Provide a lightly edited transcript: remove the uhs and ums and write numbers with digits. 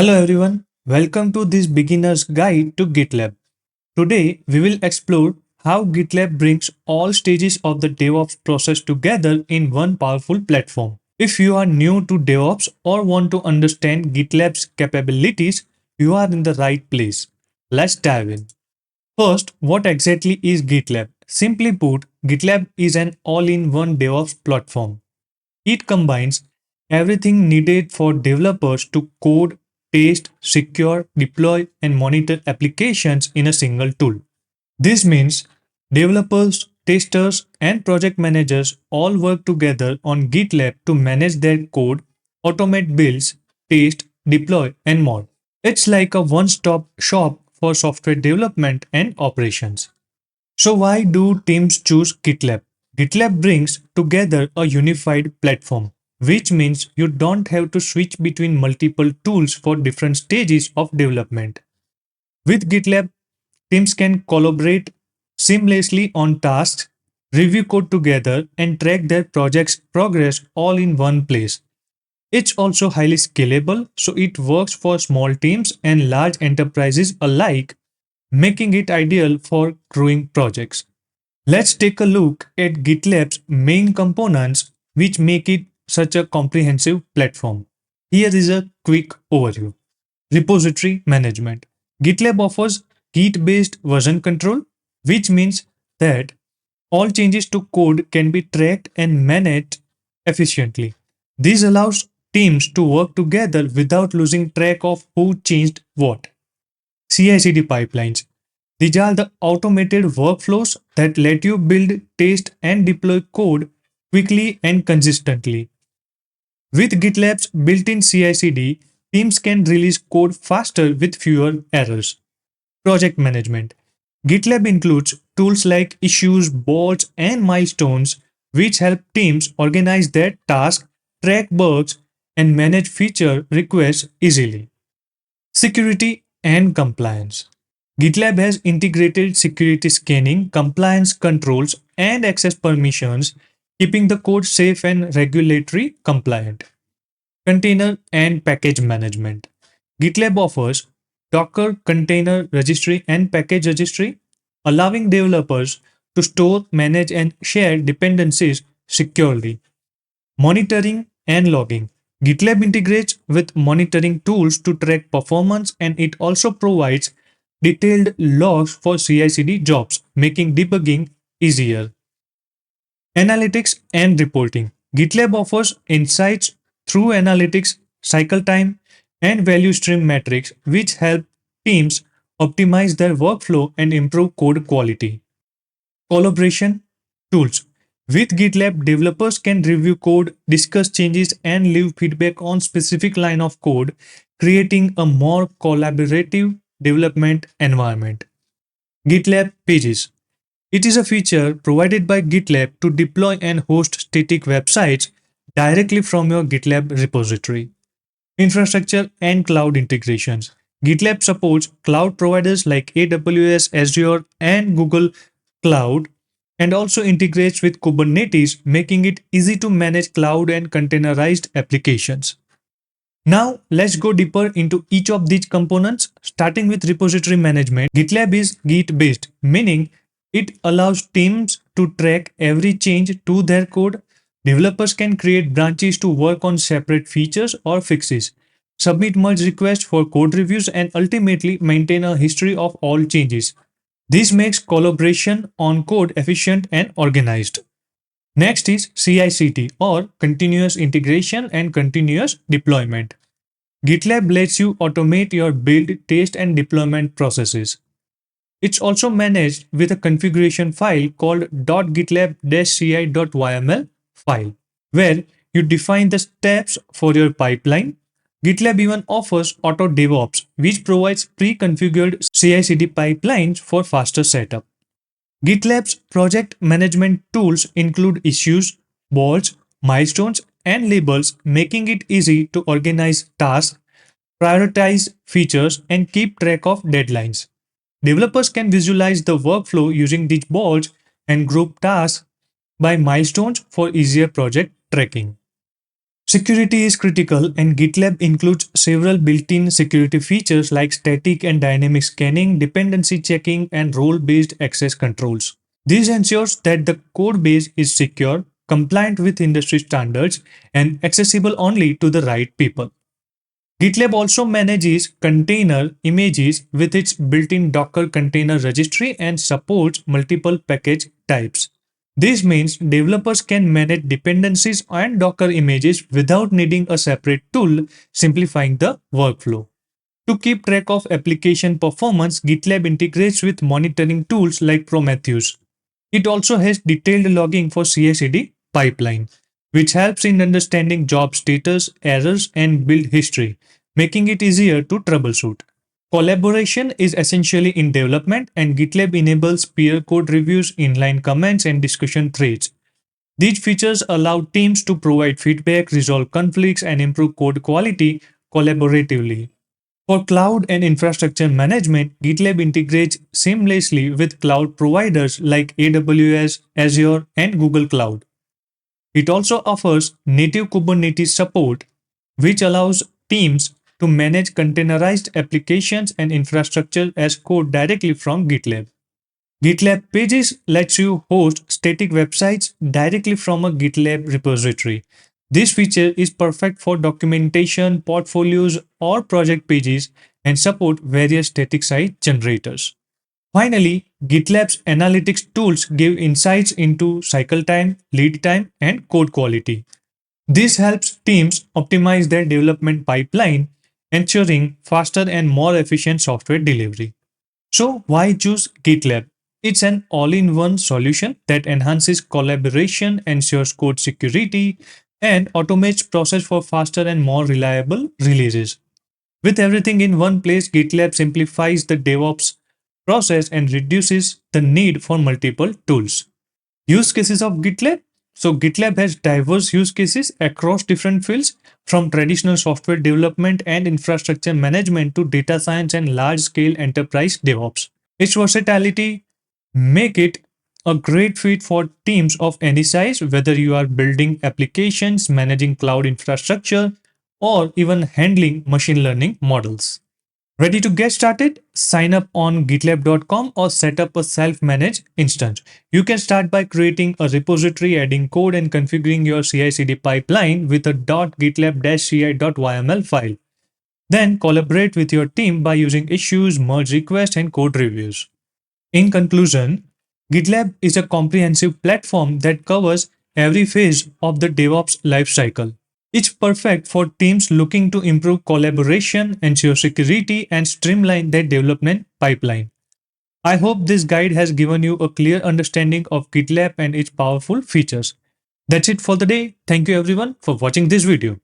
Hello everyone, welcome to this beginner's guide to GitLab. Today we will explore how GitLab brings all stages of the DevOps process together in one powerful platform. If you are new to DevOps or want to understand GitLab's capabilities, you are in the right place. Let's dive in. First, what exactly is GitLab? Simply put, GitLab is an all-in-one DevOps platform. It combines everything needed for developers to code, test, secure, deploy, and monitor applications in a single tool. This means developers, testers, and project managers all work together on GitLab to manage their code, automate builds, test, deploy, and more. It's like a one stop shop for software development and operations. So, why do teams choose GitLab? GitLab brings together a unified platform, which means you don't have to switch between multiple tools for different stages of development. With GitLab, teams can collaborate seamlessly on tasks, review code together, and track their project's progress all in one place. It's also highly scalable, so it works for small teams and large enterprises alike, making it ideal for growing projects. Let's take a look at GitLab's main components which make it such a comprehensive platform. Here is a quick overview. Repository management. GitLab offers Git based version control, which means that all changes to code can be tracked and managed efficiently. This allows teams to work together without losing track of who changed what. CI/CD pipelines. These are the automated workflows that let you build, test, and deploy code quickly and consistently. With GitLab's built-in CI/CD, teams can release code faster with fewer errors. Project management. GitLab includes tools like issues, boards, and milestones, which help teams organize their tasks, track bugs, and manage feature requests easily. Security and compliance. GitLab has integrated security scanning, compliance controls, and access permissions, keeping the code safe and regulatory compliant. Container and package management. GitLab offers Docker container registry and package registry, allowing developers to store, manage, and share dependencies securely. Monitoring and logging. GitLab integrates with monitoring tools to track performance, and it also provides detailed logs for CI/CD jobs, making debugging easier. Analytics and reporting. GitLab offers insights through analytics, cycle time, and value stream metrics, which help teams optimize their workflow and improve code quality. Collaboration tools. With GitLab, developers can review code, discuss changes, and leave feedback on specific line of code, creating a more collaborative development environment. GitLab Pages. It is a feature provided by GitLab to deploy and host static websites directly from your GitLab repository. Infrastructure and cloud integrations. GitLab supports cloud providers like AWS, Azure, and Google Cloud, and also integrates with Kubernetes, making it easy to manage cloud and containerized applications. Now, let's go deeper into each of these components, starting with repository management. GitLab is Git based, meaning it allows teams to track every change to their code. Developers can create branches to work on separate features or fixes, submit merge requests for code reviews, and ultimately maintain a history of all changes. This makes collaboration on code efficient and organized. Next is CI/CD or continuous integration and continuous deployment. GitLab lets you automate your build, test, and deployment processes. It's also managed with a configuration file called .gitlab-ci.yml file, where you define the steps for your pipeline. GitLab even offers Auto DevOps, which provides pre-configured CI/CD pipelines for faster setup. GitLab's project management tools include issues, boards, milestones, and labels, making it easy to organize tasks, prioritize features, and keep track of deadlines. Developers can visualize the workflow using these boards and group tasks by milestones for easier project tracking. Security is critical, and GitLab includes several built-in security features like static and dynamic scanning, dependency checking, and role-based access controls. This ensures that the code base is secure, compliant with industry standards, and accessible only to the right people. GitLab also manages container images with its built-in Docker container registry and supports multiple package types. This means developers can manage dependencies and Docker images without needing a separate tool, simplifying the workflow. To keep track of application performance, GitLab integrates with monitoring tools like Prometheus. It also has detailed logging for CI/CD pipeline, which helps in understanding job status, errors, and build history, making it easier to troubleshoot. Collaboration is essentially in development, and GitLab enables peer code reviews, inline comments, and discussion threads. These features allow teams to provide feedback, resolve conflicts, and improve code quality collaboratively. For cloud and infrastructure management, GitLab integrates seamlessly with cloud providers like AWS, Azure, and Google Cloud. It also offers native Kubernetes support, which allows teams to manage containerized applications and infrastructure as code directly from GitLab. GitLab Pages lets you host static websites directly from a GitLab repository. This feature is perfect for documentation, portfolios, or project pages and support various static site generators. Finally, GitLab's analytics tools give insights into cycle time, lead time, and code quality. This helps teams optimize their development pipeline, ensuring faster and more efficient software delivery. So, why choose GitLab? It's an all in one solution that enhances collaboration, ensures code security, and automates process for faster and more reliable releases. With everything in one place, GitLab simplifies the DevOps process and reduces the need for multiple tools. Use cases of GitLab. So, GitLab has diverse use cases across different fields, from traditional software development and infrastructure management to data science and large scale enterprise DevOps. Its versatility make it a great fit for teams of any size, whether you are building applications, managing cloud infrastructure, or even handling machine learning models. Ready to get started? Sign up on gitlab.com or set up a self managed instance. You can start by creating a repository, adding code, and configuring your CI CD pipeline with a .gitlab-ci.yml file. Then collaborate with your team by using issues, merge requests, and code reviews. In conclusion, GitLab is a comprehensive platform that covers every phase of the DevOps lifecycle. It's perfect for teams looking to improve collaboration, ensure security, and streamline their development pipeline. I hope this guide has given you a clear understanding of GitLab and its powerful features. That's it for the day. Thank you everyone for watching this video.